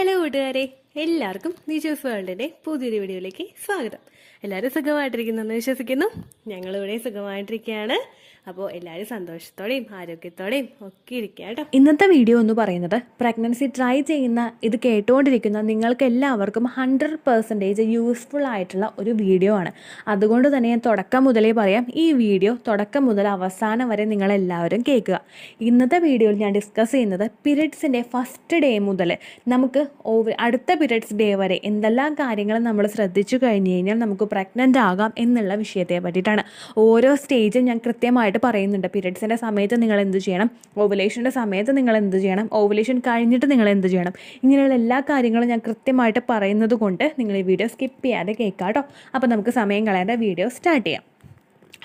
Hello കൂട്ടുകാരെ, എല്ലാവർക്കും നിജോസ് വേൾഡിൻ്റെ പുതിയൊരു വീഡിയോയിലേക്ക് സ്വാഗതം. എല്ലാവരും സുഖമായിട്ടിരിക്കുന്നെന്ന് വിശ്വസിക്കുന്നു. ഞങ്ങളിവിടെ സുഖമായിട്ടിരിക്കുകയാണ്. അപ്പോൾ എല്ലാവരും സന്തോഷത്തോടെയും ആരോഗ്യത്തോടെയും ഒക്കെ ഇരിക്കുക കേട്ടോ. ഇന്നത്തെ വീഡിയോ എന്ന് പറയുന്നത് പ്രഗ്നൻസി ട്രൈ ചെയ്യുന്ന ഇത് കേട്ടുകൊണ്ടിരിക്കുന്ന നിങ്ങൾക്ക് എല്ലാവർക്കും 100% യൂസ്ഫുൾ ആയിട്ടുള്ള ഒരു വീഡിയോ ആണ്. അതുകൊണ്ട് തന്നെ ഞാൻ തുടക്കം മുതലേ പറയാം, ഈ വീഡിയോ തുടക്കം മുതൽ അവസാനം വരെ നിങ്ങളെല്ലാവരും കേൾക്കുക. ഇന്നത്തെ വീഡിയോയിൽ ഞാൻ ഡിസ്കസ് ചെയ്യുന്നത് പീരിയഡ്സിൻ്റെ ഫസ്റ്റ് ഡേ മുതൽ നമുക്ക് അടുത്ത പീരിയഡ്സ് ഡേ വരെ എന്തെല്ലാം കാര്യങ്ങൾ നമ്മൾ ശ്രദ്ധിച്ചു കഴിഞ്ഞ് കഴിഞ്ഞാൽ നമുക്ക് പ്രഗ്നൻ്റ് ആകാം എന്നുള്ള വിഷയത്തെ പറ്റിയിട്ടാണ്. ഓരോ സ്റ്റേജും ഞാൻ കൃത്യമായിട്ട് പറയുന്നുണ്ട്. പീരിയഡ്സിൻ്റെ സമയത്ത് നിങ്ങൾ എന്ത് ചെയ്യണം, ഓവുലേഷൻ്റെ സമയത്ത് നിങ്ങൾ എന്ത് ചെയ്യണം, ഓവുലേഷൻ കഴിഞ്ഞിട്ട് നിങ്ങൾ എന്ത് ചെയ്യണം, ഇങ്ങനെയുള്ള എല്ലാ കാര്യങ്ങളും ഞാൻ കൃത്യമായിട്ട് പറയുന്നത് കൊണ്ട് നിങ്ങൾ ഈ വീഡിയോ സ്കിപ്പ് ചെയ്യാതെ കേൾക്കാം കേട്ടോ. അപ്പോൾ നമുക്ക് സമയം കളയാതെ വീഡിയോ സ്റ്റാർട്ട് ചെയ്യാം.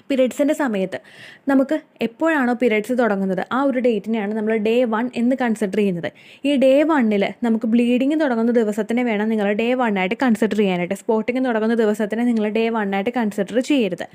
പീരിയഡ്സിൻ്റെ സമയത്ത് നമുക്ക് എപ്പോഴാണോ പീരിയഡ്സ് തുടങ്ങുന്നത് ആ ഒരു ഡേറ്റിനെയാണ് നമ്മൾ ഡേ 1 എന്ന് കൺസിഡർ ചെയ്യുന്നത്. ഈ ഡേ 1 നമുക്ക് ബ്ലീഡിങ് തുടങ്ങുന്ന ദിവസത്തിനെ വേണം നിങ്ങൾ ഡേ 1 ആയിട്ട് കൺസിഡർ ചെയ്യാനായിട്ട്. സ്പോട്ടിങ് തുടങ്ങുന്ന ദിവസത്തിനെ നിങ്ങൾ ഡേ 1 ആയിട്ട് കൺസിഡർ ചെയ്യരുത്.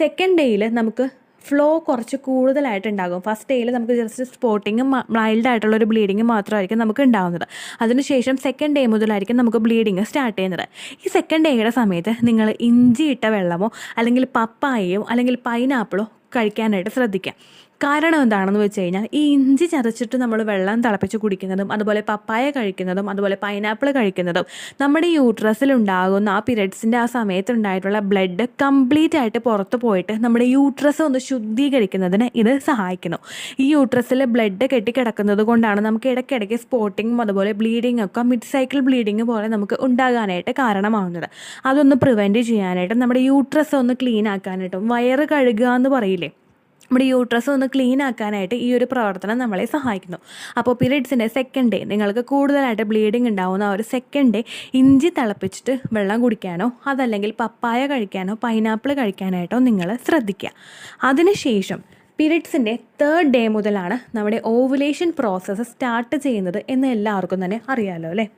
സെക്കൻഡ് ഡേയിൽ നമുക്ക് ഫ്ലോ കുറച്ച് കൂടുതലായിട്ടുണ്ടാകും. ഫസ്റ്റ് ഡേയിൽ നമുക്ക് ജസ്റ്റ് സ്പോട്ടിങ്ങും മൈൽഡ് ആയിട്ടുള്ളൊരു ബ്ലീഡിങ് മാത്രമായിരിക്കും നമുക്ക് ഉണ്ടാകുന്നത്. അതിനുശേഷം സെക്കൻഡ് ഡേ മുതലായിരിക്കും നമുക്ക് ബ്ലീഡിങ് സ്റ്റാർട്ട് ചെയ്യുന്നത്. ഈ സെക്കൻഡ് ഡേയുടെ സമയത്ത് നിങ്ങൾ ഇഞ്ചി ഇട്ട വെള്ളമോ അല്ലെങ്കിൽ പപ്പായയോ അല്ലെങ്കിൽ പൈനാപ്പിളോ കഴിക്കാനായിട്ട് ശ്രദ്ധിക്കാം. കാരണം എന്താണെന്ന് വെച്ച് കഴിഞ്ഞാൽ ഈ ഇഞ്ചി ചതച്ചിട്ട് നമ്മൾ വെള്ളം തിളപ്പിച്ച് കുടിക്കുന്നതും അതുപോലെ പപ്പായ കഴിക്കുന്നതും അതുപോലെ പൈനാപ്പിൾ കഴിക്കുന്നതും നമ്മുടെ യൂട്രസിൽ ഉണ്ടാകുന്ന ആ പീരിയഡ്സിൻ്റെ ആ സമയത്ത് ഉണ്ടായിട്ടുള്ള ബ്ലഡ് കംപ്ലീറ്റ് ആയിട്ട് പുറത്ത് പോയിട്ട് നമ്മുടെ യൂട്രസ് ഒന്ന് ശുദ്ധീകരിക്കുന്നതിന് ഇത് സഹായിക്കുന്നു. ഈ യൂട്രസിൽ ബ്ലഡ് കെട്ടിക്കിടക്കുന്നത് കൊണ്ടാണ് നമുക്ക് ഇടയ്ക്കിടയ്ക്ക് സ്പോട്ടിങ്ങും അതുപോലെ ബ്ലീഡിങ് ഒക്കെ മിഡ് സൈക്കിൾ ബ്ലീഡിങ് പോലെ നമുക്ക് ഉണ്ടാകാനായിട്ട് കാരണമാവുന്നത്. അതൊന്ന് പ്രിവെൻറ്റ് ചെയ്യാനായിട്ട് നമ്മുടെ യൂട്രസ് ഒന്ന് ക്ലീൻ ആക്കാനായിട്ടും വയറ് കഴുകുക എന്ന് പറയില്ലേ, നമ്മുടെ യൂട്രസ് ഒന്ന് ക്ലീൻ ആക്കാനായിട്ട് ഈ ഒരു പ്രവർത്തനം നമ്മളെ സഹായിക്കുന്നു. അപ്പോൾ പീരിയഡ്സിൻ്റെ സെക്കൻഡ് ഡേ നിങ്ങൾക്ക് കൂടുതലായിട്ട് ബ്ലീഡിങ് ഉണ്ടാവുന്ന ആ ഒരു സെക്കൻഡ് ഡേ ഇഞ്ചി തിളപ്പിച്ചിട്ട് വെള്ളം കുടിക്കാനോ അതല്ലെങ്കിൽ പപ്പായ കഴിക്കാനോ പൈനാപ്പിൾ കഴിക്കാനായിട്ടോ നിങ്ങൾ ശ്രദ്ധിക്കുക. അതിനുശേഷം പീരിയഡ്സിൻ്റെ തേർഡ് ഡേ മുതലാണ് നമ്മുടെ ഓവുലേഷൻ പ്രോസസ്സ് സ്റ്റാർട്ട് ചെയ്യുന്നത് എന്ന് എല്ലാവർക്കും തന്നെ അറിയാമല്ലോ അല്ലേ.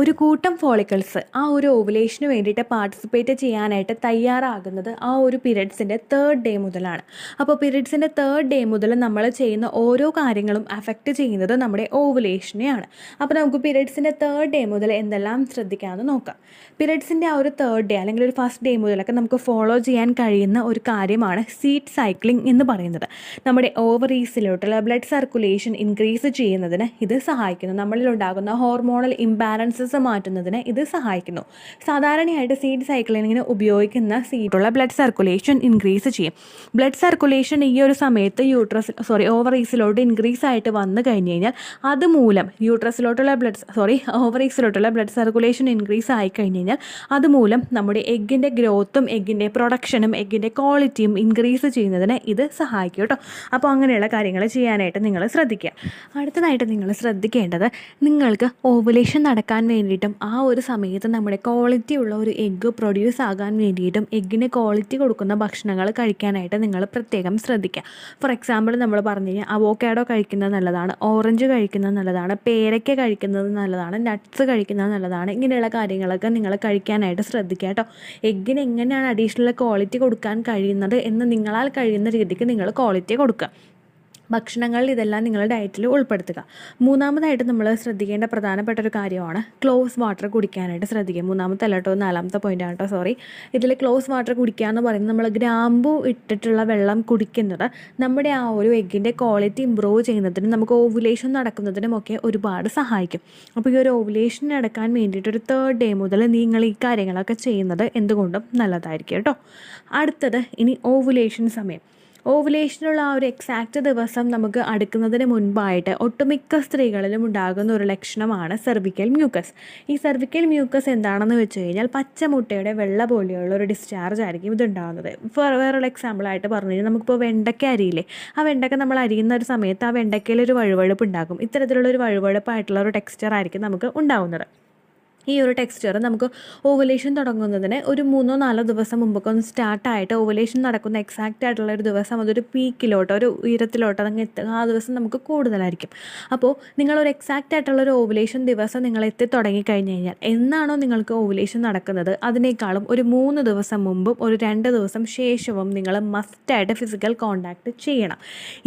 ഒരു കൂട്ടം ഫോളിക്കിൾസ് ആ ഒരു ഓവുലേഷന് വേണ്ടിയിട്ട് പാർട്ടിസിപ്പേറ്റ് ചെയ്യാനായിട്ട് തയ്യാറാകുന്നത് ആ ഒരു പീരിയഡ്സിൻ്റെ തേർഡ് ഡേ മുതലാണ്. അപ്പോൾ പീരിയഡ്സിൻ്റെ തേർഡ് ഡേ മുതൽ നമ്മൾ ചെയ്യുന്ന ഓരോ കാര്യങ്ങളും അഫക്റ്റ് ചെയ്യുന്നത് നമ്മുടെ ഓവുലേഷനെയാണ്. അപ്പോൾ നമുക്ക് പീരിയഡ്സിൻ്റെ തേർഡ് ഡേ മുതൽ എന്തെല്ലാം ശ്രദ്ധിക്കാമെന്ന് നോക്കാം. പീരിയഡ്സിൻ്റെ ആ ഒരു തേർഡ് ഡേ അല്ലെങ്കിൽ ഒരു ഫസ്റ്റ് ഡേ മുതലൊക്കെ നമുക്ക് ഫോളോ ചെയ്യാൻ കഴിയുന്ന ഒരു കാര്യമാണ് സീഡ് സൈക്ലിംഗ് എന്ന് പറയുന്നത്. നമ്മുടെ ഓവറീസിലോട്ടുള്ള ബ്ലഡ് സർക്കുലേഷൻ ഇൻക്രീസ് ചെയ്യുന്നതിന് ഇത് സഹായിക്കുന്നു. നമ്മളിലുണ്ടാകുന്ന ഹോർമോണൽ ഇംബാലൻസ് മാറ്റുന്നതിന് ഇത് സഹായിക്കുന്നു. സാധാരണയായിട്ട് സീഡ് സൈക്ലിങ്ങിന് ഉപയോഗിക്കുന്ന സീഡുള്ള ബ്ലഡ് സർക്കുലേഷൻ ഇൻക്രീസ് ചെയ്യും. ബ്ലഡ് സർക്കുലേഷൻ ഈ ഒരു സമയത്ത് ഓവറീസിലോട്ട് ഇൻക്രീസ് ആയിട്ട് വന്നു കഴിഞ്ഞ് കഴിഞ്ഞാൽ അതുമൂലം ഓവറീസിലോട്ടുള്ള ബ്ലഡ് സർക്കുലേഷൻ ഇൻക്രീസ് ആയി കഴിഞ്ഞ് കഴിഞ്ഞാൽ അതുമൂലം നമ്മുടെ എഗ്ഗിൻ്റെ ഗ്രോത്തും എഗ്ഗിൻ്റെ പ്രൊഡക്ഷനും എഗ്ഗിൻ്റെ ക്വാളിറ്റിയും ഇൻക്രീസ് ചെയ്യുന്നതിന് ഇത് സഹായിക്കും കേട്ടോ. അപ്പോൾ അങ്ങനെയുള്ള കാര്യങ്ങൾ ചെയ്യാനായിട്ട് നിങ്ങൾ ശ്രദ്ധിക്കുക. അടുത്തതായിട്ട് നിങ്ങൾ ശ്രദ്ധിക്കേണ്ടത്, നിങ്ങൾക്ക് ഓവുലേഷൻ നടക്കാൻ വേണ്ടിയിട്ടും ആ ഒരു സമയത്ത് നമ്മുടെ ക്വാളിറ്റി ഉള്ള ഒരു എഗ്ഗ് പ്രൊഡ്യൂസ് ആകാൻ വേണ്ടിയിട്ടും എഗ്ഗിന് ക്വാളിറ്റി കൊടുക്കുന്ന ഭക്ഷണങ്ങൾ കഴിക്കാനായിട്ട് നിങ്ങൾ പ്രത്യേകം ശ്രദ്ധിക്കുക. ഫോർ എക്സാമ്പിൾ നമ്മൾ പറഞ്ഞു കഴിഞ്ഞാൽ അവോക്കാഡോ കഴിക്കുന്നത് നല്ലതാണ്, ഓറഞ്ച് കഴിക്കുന്നത് നല്ലതാണ്, പേരയ്ക്ക കഴിക്കുന്നത് നല്ലതാണ്, നട്ട്സ് കഴിക്കുന്നത് നല്ലതാണ്. ഇങ്ങനെയുള്ള കാര്യങ്ങളൊക്കെ നിങ്ങൾ കഴിക്കാനായിട്ട് ശ്രദ്ധിക്കുക കേട്ടോ. എഗ്ഗിന് എങ്ങനെയാണ് അഡീഷണൽ ക്വാളിറ്റി കൊടുക്കാൻ കഴിയുന്നത് എന്ന് നിങ്ങളാൽ കഴിയുന്ന രീതിക്ക് നിങ്ങൾ ക്വാളിറ്റി കൊടുക്കുക. ഭക്ഷണങ്ങളിൽ ഇതെല്ലാം നിങ്ങളുടെ ഡയറ്റിൽ ഉൾപ്പെടുത്തുക. മൂന്നാമതായിട്ട് നമ്മൾ ശ്രദ്ധിക്കേണ്ട പ്രധാനപ്പെട്ട ഒരു കാര്യമാണ് ക്ലോസ് വാട്ടർ കുടിക്കാനായിട്ട് ശ്രദ്ധിക്കുക. മൂന്നാമത്തെ അല്ല കേട്ടോ, നാലാമത്തെ പോയിൻ്റാണ് കേട്ടോ, ഇതിൽ ക്ലോസ് വാട്ടർ കുടിക്കുക എന്ന് പറയുന്നത് നമ്മൾ ഗ്രാമ്പു ഇട്ടിട്ടുള്ള വെള്ളം കുടിക്കുന്നത് നമ്മുടെ ആ ഒരു എഗ്ഗിൻ്റെ ക്വാളിറ്റി ഇമ്പ്രൂവ് ചെയ്യുന്നതിനും നമുക്ക് ഓവുലേഷൻ നടക്കുന്നതിനുമൊക്കെ ഒരുപാട് സഹായിക്കും. അപ്പോൾ ഈ ഒരു ഓവുലേഷൻ നടക്കാൻ വേണ്ടിയിട്ട് ഒരു തേർഡ് ഡേ മുതൽ നിങ്ങൾ ഈ കാര്യങ്ങളൊക്കെ ചെയ്യുന്നത് എന്തുകൊണ്ടും നല്ലതായിരിക്കും കേട്ടോ. അടുത്തത് ഇനി ഓവുലേഷൻ സമയം. ഓവുലേഷനുള്ള ആ ഒരു എക്സാക്റ്റ് ദിവസം നമുക്ക് അടുക്കുന്നതിന് മുൻപായിട്ട് ഒട്ടുമിക്ക സ്ത്രീകളിലും ഉണ്ടാകുന്ന ഒരു ലക്ഷണമാണ് സെർവിക്കൽ മ്യൂക്കസ്. ഈ സെർവിക്കൽ മ്യൂക്കസ് എന്താണെന്ന് വെച്ച് കഴിഞ്ഞാൽ പച്ചമുട്ടയുടെ വെള്ള പോലെയുള്ള ഒരു ഡിസ്ചാർജ് ആയിരിക്കും ഇതുണ്ടാകുന്നത്. വേറൊരു എക്സാമ്പിളായിട്ട് പറഞ്ഞു കഴിഞ്ഞാൽ നമുക്കിപ്പോൾ വെണ്ടയ്ക്ക അരിയില്ലേ, ആ വെണ്ടയ്ക്ക നമ്മൾ അരിയുന്ന ഒരു സമയത്ത് ആ വെണ്ടയ്ക്കയിലൊരു വഴുവഴുപ്പ് ഉണ്ടാകും. ഇത്തരത്തിലുള്ളൊരു വഴുവഴുപ്പായിട്ടുള്ള ഒരു ടെക്സ്ചർ ആയിരിക്കും നമുക്ക് ഉണ്ടാകുന്നത്. ഈ ഒരു ടെക്സ്ചർ നമുക്ക് ഓവുലേഷൻ തുടങ്ങുന്നതിന് ഒരു 3-4 ദിവസം മുമ്പൊക്കെ ഒന്ന് സ്റ്റാർട്ടായിട്ട് ഓവുലേഷൻ നടക്കുന്ന എക്സാക്റ്റ് ആയിട്ടുള്ള ഒരു ദിവസം അതൊരു പീക്കിലോട്ടോ ഒരു ഉയരത്തിലോട്ടോ അതങ്ങ് എത്തുക ആ ദിവസം നമുക്ക് കൂടുതലായിരിക്കും. അപ്പോൾ നിങ്ങളൊരു എക്സാക്റ്റ് ആയിട്ടുള്ളൊരു ഓവുലേഷൻ ദിവസം നിങ്ങൾ എത്തി തുടങ്ങിക്കഴിഞ്ഞ് കഴിഞ്ഞാൽ എന്നാണോ നിങ്ങൾക്ക് ഓവുലേഷൻ നടക്കുന്നത് അതിനേക്കാളും ഒരു 3 ദിവസം മുമ്പും ഒരു 2 ദിവസം ശേഷവും നിങ്ങൾ മസ്റ്റായിട്ട് ഫിസിക്കൽ കോൺടാക്റ്റ് ചെയ്യണം.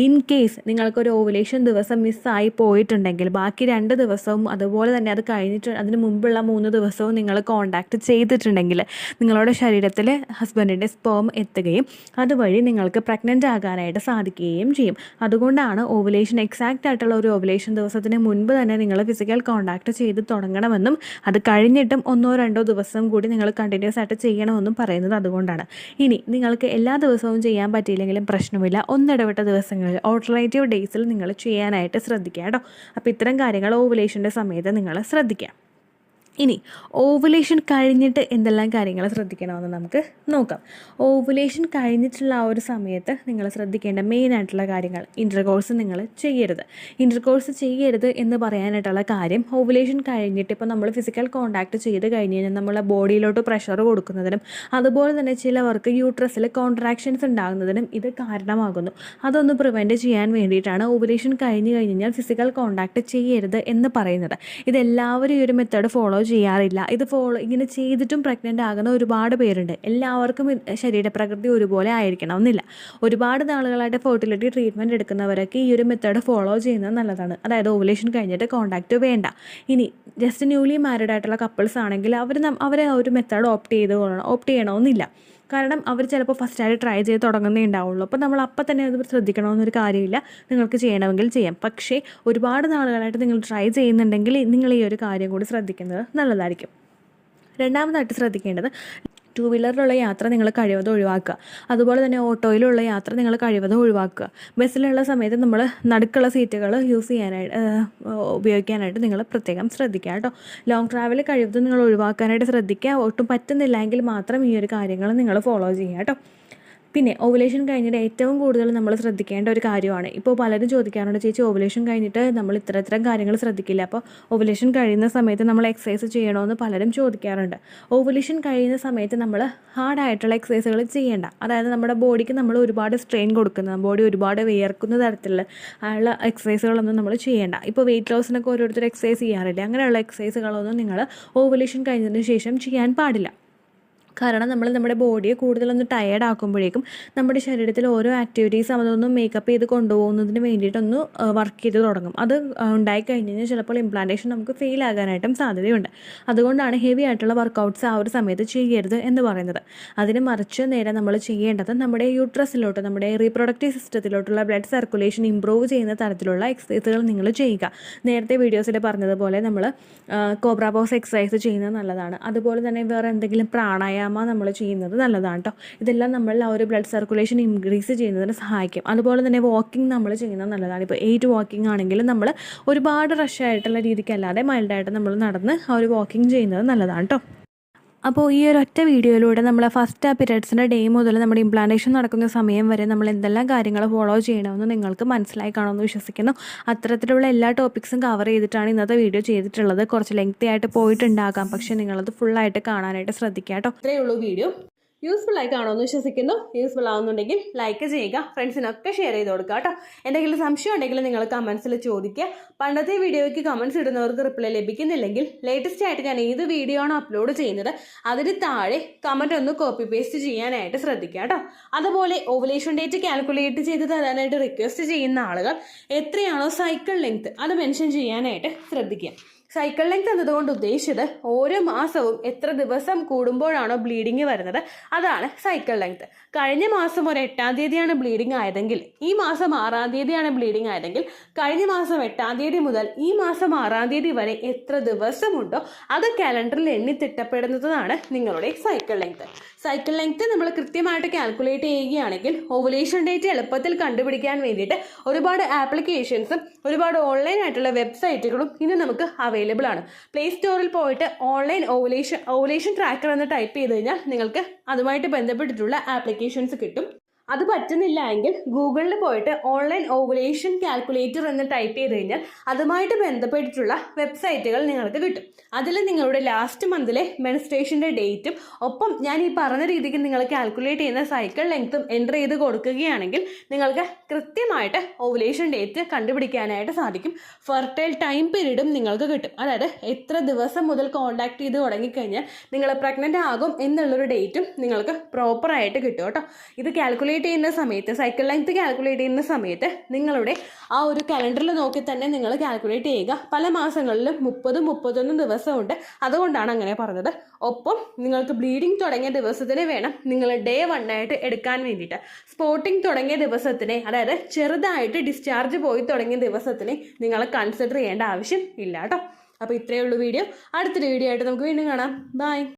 ഇൻ കേസ് നിങ്ങൾക്കൊരു ഓവുലേഷൻ ദിവസം മിസ്സായി പോയിട്ടുണ്ടെങ്കിൽ ബാക്കി 2 ദിവസവും അതുപോലെ തന്നെ അത് കഴിഞ്ഞിട്ട് അതിന് മുമ്പുള്ള 3 ദിവസവും നിങ്ങൾ കോൺടാക്റ്റ് ചെയ്തിട്ടുണ്ടെങ്കിൽ നിങ്ങളുടെ ശരീരത്തിൽ ഹസ്ബൻഡിൻ്റെ സ്പേം എത്തുകയും അതുവഴി നിങ്ങൾക്ക് പ്രഗ്നൻ്റ് ആകാനായിട്ട് സാധിക്കുകയും ചെയ്യും. അതുകൊണ്ടാണ് ഓവുലേഷൻ എക്സാക്റ്റ് ആയിട്ടുള്ള ഒരു ഓവുലേഷൻ ദിവസത്തിന് മുൻപ് തന്നെ നിങ്ങൾ ഫിസിക്കൽ കോൺടാക്റ്റ് ചെയ്ത് തുടങ്ങണമെന്നും അത് കഴിഞ്ഞിട്ടും 1-2 ദിവസം കൂടി നിങ്ങൾ കണ്ടിന്യൂസ് ആയിട്ട് ചെയ്യണമെന്നും പറയുന്നത് അതുകൊണ്ടാണ്. ഇനി നിങ്ങൾക്ക് എല്ലാ ദിവസവും ചെയ്യാൻ പറ്റിയില്ലെങ്കിലും പ്രശ്നമില്ല, ഒന്നിടവിട്ട ദിവസങ്ങളിൽ ഓൾട്ടർനേറ്റീവ് ഡേയ്സിൽ നിങ്ങൾ ചെയ്യാനായിട്ട് ശ്രദ്ധിക്കുക കേട്ടോ. അപ്പോൾ ഇത്തരം കാര്യങ്ങൾ ഓവുലേഷൻ്റെ സമയത്ത് നിങ്ങൾ ശ്രദ്ധിക്കുക. ഇനി ഓവുലേഷൻ കഴിഞ്ഞിട്ട് എന്തെല്ലാം കാര്യങ്ങൾ ശ്രദ്ധിക്കണമെന്ന് നമുക്ക് നോക്കാം. ഓവുലേഷൻ കഴിഞ്ഞിട്ടുള്ള ആ ഒരു സമയത്ത് നിങ്ങൾ ശ്രദ്ധിക്കേണ്ട മെയിനായിട്ടുള്ള കാര്യങ്ങൾ, ഇൻ്റർകോഴ്സ് നിങ്ങൾ ചെയ്യരുത്. ഇൻ്റർകോഴ്സ് ചെയ്യരുത് എന്ന് പറയാനായിട്ടുള്ള കാര്യം, ഓവുലേഷൻ കഴിഞ്ഞിട്ട് ഇപ്പോൾ നമ്മൾ ഫിസിക്കൽ കോൺടാക്റ്റ് ചെയ്ത് കഴിഞ്ഞ് കഴിഞ്ഞാൽ നമ്മളെ ബോഡിയിലോട്ട് പ്രഷർ കൊടുക്കുന്നതിനും അതുപോലെ തന്നെ ചിലവർക്ക് യൂട്രസിൽ കോൺട്രാക്ഷൻസ് ഉണ്ടാകുന്നതിനും ഇത് കാരണമാകുന്നു. അതൊന്ന് പ്രിവെൻറ്റ് ചെയ്യാൻ വേണ്ടിയിട്ടാണ് ഓവുലേഷൻ കഴിഞ്ഞ് കഴിഞ്ഞാൽ ഫിസിക്കൽ കോൺടാക്റ്റ് ചെയ്യരുത് എന്ന് പറയുന്നത്. ഇതെല്ലാവരും ഈ ഒരു മെത്തേഡ് ഫോളോ ചെയ്യാറില്ല. ഇത് ഇങ്ങനെ ചെയ്തിട്ടും പ്രഗ്നൻ്റ് ആകുന്ന ഒരുപാട് പേരുണ്ട്. എല്ലാവർക്കും ശരീരപ്രകൃതി ഒരുപോലെ ആയിരിക്കണമെന്നില്ല. ഒരുപാട് നാളുകളായിട്ട് ഫെർട്ടിലിറ്റി ട്രീറ്റ്മെൻറ്റ് എടുക്കുന്നവരൊക്കെ ഈ ഒരു മെത്തേഡ് ഫോളോ ചെയ്യുന്നത് നല്ലതാണ്. അതായത് ഓവുലേഷൻ കഴിഞ്ഞിട്ട് കോൺടാക്റ്റ് വേണ്ട. ഇനി ജസ്റ്റ് ന്യൂലി മാരീഡ് ആയിട്ടുള്ള കപ്പിൾസ് ആണെങ്കിൽ അവർ ആ ഒരു മെത്തേഡ് ഓപ്റ്റ് ചെയ്യണമെന്നില്ല. കാരണം അവർ ചിലപ്പോൾ ഫസ്റ്റായിട്ട് ട്രൈ ചെയ്ത് തുടങ്ങുന്നേ ഉണ്ടാവുള്ളൂ. അപ്പോൾ നമ്മൾ അപ്പം തന്നെ അത് ശ്രദ്ധിക്കണമെന്നൊരു കാര്യമില്ല. നിങ്ങൾക്ക് ചെയ്യണമെങ്കിൽ ചെയ്യാം. പക്ഷേ ഒരുപാട് നാളുകളായിട്ട് നിങ്ങൾ ട്രൈ ചെയ്യുന്നുണ്ടെങ്കിൽ നിങ്ങൾ ഈ ഒരു കാര്യം കൂടി ശ്രദ്ധിക്കുന്നത് നല്ലതായിരിക്കും. രണ്ടാമതായിട്ട് ശ്രദ്ധിക്കേണ്ടത്, 2 വീലറിലുള്ള യാത്ര നിങ്ങൾ കഴിവതും ഒഴിവാക്കുക. അതുപോലെ തന്നെ ഓട്ടോയിലുള്ള യാത്ര നിങ്ങൾ കഴിവതും ഒഴിവാക്കുക. ബസ്സിലുള്ള സമയത്ത് നമ്മൾ നടുക്കുള്ള സീറ്റുകൾ ഉപയോഗിക്കാനായിട്ട് നിങ്ങൾ പ്രത്യേകം ശ്രദ്ധിക്കുക കേട്ടോ. ലോങ് ട്രാവൽ കഴിവതും നിങ്ങൾ ഒഴിവാക്കാനായിട്ട് ശ്രദ്ധിക്കുക. ഒട്ടും പറ്റുന്നില്ലെങ്കിൽ മാത്രം ഈ ഒരു കാര്യങ്ങൾ നിങ്ങൾ ഫോളോ ചെയ്യുക കേട്ടോ. പിന്നെ ഓവുലേഷൻ കഴിഞ്ഞിട്ട് ഏറ്റവും കൂടുതൽ നമ്മൾ ശ്രദ്ധിക്കേണ്ട ഒരു കാര്യമാണ്, ഇപ്പോൾ പലരും ചോദിക്കാറുണ്ട്, ചേച്ചി ഓവുലേഷൻ കഴിഞ്ഞിട്ട് നമ്മൾ ഇത്തരം കാര്യങ്ങൾ ശ്രദ്ധിക്കില്ല, അപ്പോൾ ഓവുലേഷൻ കഴിയുന്ന സമയത്ത് നമ്മൾ എക്സസൈസ് ചെയ്യണമെന്ന് പലരും ചോദിക്കാറുണ്ട്. ഓവുലേഷൻ കഴിയുന്ന സമയത്ത് നമ്മൾ ഹാർഡായിട്ടുള്ള എക്സസൈസുകൾ ചെയ്യേണ്ട. അതായത് നമ്മുടെ ബോഡിക്ക് നമ്മൾ ഒരുപാട് സ്ട്രെയിൻ കൊടുക്കുന്ന, ബോഡി ഒരുപാട് വിയർക്കുന്ന തരത്തിലുള്ള ഉള്ള എക്സസൈസുകളൊന്നും നമ്മൾ ചെയ്യേണ്ട. ഇപ്പോൾ വെയിറ്റ് ലോസിനൊക്കെ ഓരോരുത്തർ എക്സസൈസ് ചെയ്യാറില്ല. അങ്ങനെയുള്ള എക്സസൈസുകളൊന്നും നിങ്ങൾ ഓവുലേഷൻ കഴിഞ്ഞതിന് ശേഷം ചെയ്യാൻ പാടില്ല. കാരണം നമ്മൾ നമ്മുടെ ബോഡിയെ കൂടുതലൊന്ന് ടയേർഡ് ആക്കുമ്പോഴേക്കും നമ്മുടെ ശരീരത്തിൽ ഓരോ ആക്ടിവിറ്റീസ് അതൊന്ന് മേക്കപ്പ് ചെയ്ത് കൊണ്ടുപോകുന്നതിന് വേണ്ടിയിട്ടൊന്ന് വർക്ക് ചെയ്ത് തുടങ്ങും. അത് ഉണ്ടായിക്കഴിഞ്ഞ് കഴിഞ്ഞാൽ ചിലപ്പോൾ ഇംപ്ലാന്റേഷൻ നമുക്ക് ഫെയിൽ ആകാനായിട്ടും സാധ്യതയുണ്ട്. അതുകൊണ്ടാണ് ഹെവി ആയിട്ടുള്ള വർക്കൗട്ട്സ് ആ ഒരു സമയത്ത് ചെയ്യരുത് എന്ന് പറയുന്നത്. അതിന് മറിച്ച് നേരെ നമ്മൾ ചെയ്യേണ്ടത് നമ്മുടെ യൂട്രസിലോട്ട്, നമ്മുടെ റീപ്രൊഡക്റ്റീവ് സിസ്റ്റത്തിലോട്ടുള്ള ബ്ലഡ് സർക്കുലേഷൻ ഇമ്പ്രൂവ് ചെയ്യുന്ന തരത്തിലുള്ള എക്സസൈസുകൾ നിങ്ങൾ ചെയ്യുക. നേരത്തെ വീഡിയോസിൽ പറഞ്ഞതുപോലെ നമ്മൾ കോബ്ര പോസ് എക്സസൈസ് ചെയ്യുന്നത് നല്ലതാണ്. അതുപോലെ തന്നെ വേറെ എന്തെങ്കിലും പ്രാണായാമം നമ്മൾ ചെയ്യുന്നത് നല്ലതാണ് കേട്ടോ. ഇതെല്ലാം നമ്മൾ ആ ഒരു ബ്ലഡ് സർക്കുലേഷൻ ഇൻക്രീസ് ചെയ്യുന്നതിന് സഹായിക്കും. അതുപോലെ തന്നെ വാക്കിംഗ് നമ്മൾ ചെയ്യുന്നത് നല്ലതാണ്. ഇപ്പോൾ 8 വാക്കിംഗ് ആണെങ്കിലും നമ്മൾ ഒരുപാട് റഷായിട്ടുള്ള രീതിക്കല്ലാതെ മൈൽഡായിട്ട് നമ്മൾ നടന്ന് ആ ഒരു വാക്കിംഗ് ചെയ്യുന്നത് നല്ലതാണ് കേട്ടോ. അപ്പോൾ ഈ ഒരൊറ്റ വീഡിയോയിലൂടെ നമ്മൾ ഫസ്റ്റ് പീരിയഡ്സിൻ്റെ ഡേ മുതൽ നമ്മുടെ ഇംപ്ലാന്റേഷൻ നടക്കുന്ന സമയം വരെ നമ്മൾ എന്തെല്ലാം കാര്യങ്ങൾ ഫോളോ ചെയ്യണമെന്ന് നിങ്ങൾക്ക് മനസ്സിലായി കാണുമെന്ന് വിശ്വസിക്കുന്നു. അത്തരത്തിലുള്ള എല്ലാ ടോപ്പിക്സും കവർ ചെയ്തിട്ടാണ് ഇന്നത്തെ വീഡിയോ ചെയ്തിട്ടുള്ളത്. കുറച്ച് ലെങ്തി ആയിട്ട് പോയിട്ടുണ്ടാകാം, പക്ഷേ നിങ്ങളത് ഫുള്ളായിട്ട് കാണാനായിട്ട് ശ്രദ്ധിക്കുക കേട്ടോ. ഇത്രയേ ഉള്ളൂ വീഡിയോ. യൂസ്ഫുൾ ആയി കാണുമെന്ന് വിശ്വസിക്കുന്നു. യൂസ്ഫുൾ ആവുന്നുണ്ടെങ്കിൽ ലൈക്ക് ചെയ്യുക, ഫ്രണ്ട്സിനൊക്കെ ഷെയർ ചെയ്ത് കൊടുക്കുക കേട്ടോ. എന്തെങ്കിലും സംശയം ഉണ്ടെങ്കിൽ നിങ്ങൾ കമൻസിൽ ചോദിക്കുക. പണ്ടത്തെ വീഡിയോയ്ക്ക് കമൻസ് ഇടുന്നവർക്ക് റിപ്ലൈ ലഭിക്കുന്നില്ലെങ്കിൽ ലേറ്റസ്റ്റ് ആയിട്ട് ഞാൻ ഏത് വീഡിയോ ആണോ അപ്ലോഡ് ചെയ്യുന്നത് അതിന് താഴെ കമൻറ്റ് ഒന്ന് കോപ്പി പേസ്റ്റ് ചെയ്യാനായിട്ട് ശ്രദ്ധിക്കുക കേട്ടോ. അതുപോലെ ഓവുലേഷൻ ഡേറ്റ് കാൽക്കുലേറ്റ് ചെയ്ത് തരാനായിട്ട് റിക്വസ്റ്റ് ചെയ്യുന്ന ആളുകൾ എത്രയാണോ സൈക്കിൾ ലെങ്ത് അത് മെൻഷൻ ചെയ്യാനായിട്ട് ശ്രദ്ധിക്കുക. സൈക്കിൾ ലെങ്ത് എന്നതുകൊണ്ട് ഉദ്ദേശിച്ചത് ഓരോ മാസവും എത്ര ദിവസം കൂടുമ്പോഴാണോ ബ്ലീഡിങ് വരുന്നത് അതാണ് സൈക്കിൾ ലെങ്ത്. കഴിഞ്ഞ മാസം ഒരു 8-ാം തീയതിയാണ് ബ്ലീഡിങ് ആയതെങ്കിൽ ഈ മാസം 6-ാം തീയതിയാണ് ബ്ലീഡിങ് ആയതെങ്കിൽ കഴിഞ്ഞ മാസം 8-ാം തീയതി മുതൽ ഈ മാസം 6-ാം തീയതി വരെ എത്ര ദിവസമുണ്ടോ അത് കാലണ്ടറിൽ എണ്ണി തിട്ടപ്പെടുന്നതാണ് നിങ്ങളുടെ സൈക്കിൾ ലെങ്ത്. സൈക്കിൾ ലെങ്ത് നമ്മൾ കൃത്യമായിട്ട് കാൽക്കുലേറ്റ് ചെയ്യുകയാണെങ്കിൽ ഓവുലേഷൻ ഡേറ്റ് എളുപ്പത്തിൽ കണ്ടുപിടിക്കാൻ വേണ്ടിയിട്ട് ഒരുപാട് ആപ്ലിക്കേഷൻസും ഒരുപാട് ഓൺലൈൻ ആയിട്ടുള്ള വെബ്സൈറ്റുകളും ഇന്ന് നമുക്ക് അവൈലബിൾ ആണ്. പ്ലേ സ്റ്റോറിൽ പോയിട്ട് ഓൺലൈൻ ഓവുലേഷൻ ട്രാക്കർ എന്ന് ടൈപ്പ് ചെയ്ത് കഴിഞ്ഞാൽ നിങ്ങൾക്ക് അതുമായിട്ട് ബന്ധപ്പെട്ടിട്ടുള്ള ആപ്ലിക്കേഷൻസ് കിട്ടും. അത് പറ്റുന്നില്ല എങ്കിൽ ഗൂഗിളിൽ പോയിട്ട് ഓൺലൈൻ ഓവുലേഷൻ കാൽക്കുലേറ്റർ എന്ന് ടൈപ്പ് ചെയ്ത് കഴിഞ്ഞാൽ അതുമായിട്ട് ബന്ധപ്പെട്ടിട്ടുള്ള വെബ്സൈറ്റുകൾ നിങ്ങൾക്ക് കിട്ടും. അതിൽ നിങ്ങളുടെ ലാസ്റ്റ് മന്തിലെ മെൻസ്ട്രേഷൻ്റെ ഡേറ്റും ഒപ്പം ഞാൻ ഈ പറഞ്ഞ രീതിക്ക് നിങ്ങൾ കാൽക്കുലേറ്റ് ചെയ്യുന്ന സൈക്കിൾ ലെങ്ത്തും എൻ്റർ ചെയ്ത് കൊടുക്കുകയാണെങ്കിൽ നിങ്ങൾക്ക് കൃത്യമായിട്ട് ഓവുലേഷൻ ഡേറ്റ് കണ്ടുപിടിക്കാനായിട്ട് സാധിക്കും. ഫെർട്ടൈൽ ടൈം പീരീഡും നിങ്ങൾക്ക് കിട്ടും. അതായത് എത്ര ദിവസം മുതൽ കോൺടാക്ട് ചെയ്ത് തുടങ്ങിക്കഴിഞ്ഞാൽ നിങ്ങൾ പ്രഗ്നൻ്റ് ആകും എന്നുള്ളൊരു ഡേറ്റും നിങ്ങൾക്ക് പ്രോപ്പറായിട്ട് കിട്ടും കേട്ടോ. ഇത് കാൽക്കുലേറ്റ് ചെയ്യുന്ന സമയത്ത്, സൈക്കിൾ ലെങ്ത് കാൽക്കുലേറ്റ് ചെയ്യുന്ന സമയത്ത് നിങ്ങളുടെ ആ ഒരു കലണ്ടറിൽ നോക്കി തന്നെ നിങ്ങൾ കാൽക്കുലേറ്റ് ചെയ്യുക. പല മാസങ്ങളിലും 30-31 ദിവസമുണ്ട്, അതുകൊണ്ടാണ് അങ്ങനെ പറഞ്ഞത്. ഒപ്പം നിങ്ങൾക്ക് ബ്ലീഡിങ് തുടങ്ങിയ ദിവസത്തിന് വേണം നിങ്ങൾ ഡേ 1 ആയിട്ട് എടുക്കാൻ വേണ്ടിയിട്ട്. സ്പോട്ടിങ് തുടങ്ങിയ ദിവസത്തിനെ, അതായത് ചെറുതായിട്ട് ഡിസ്ചാർജ് പോയി തുടങ്ങിയ ദിവസത്തിനെ നിങ്ങൾ കൺസിഡർ ചെയ്യേണ്ട ആവശ്യം ഇല്ല കേട്ടോ. അപ്പോൾ ഇത്രയേ ഉള്ളൂ വീഡിയോ. അടുത്തൊരു വീഡിയോ ആയിട്ട് നമുക്ക് വീണ്ടും കാണാം. ബൈ.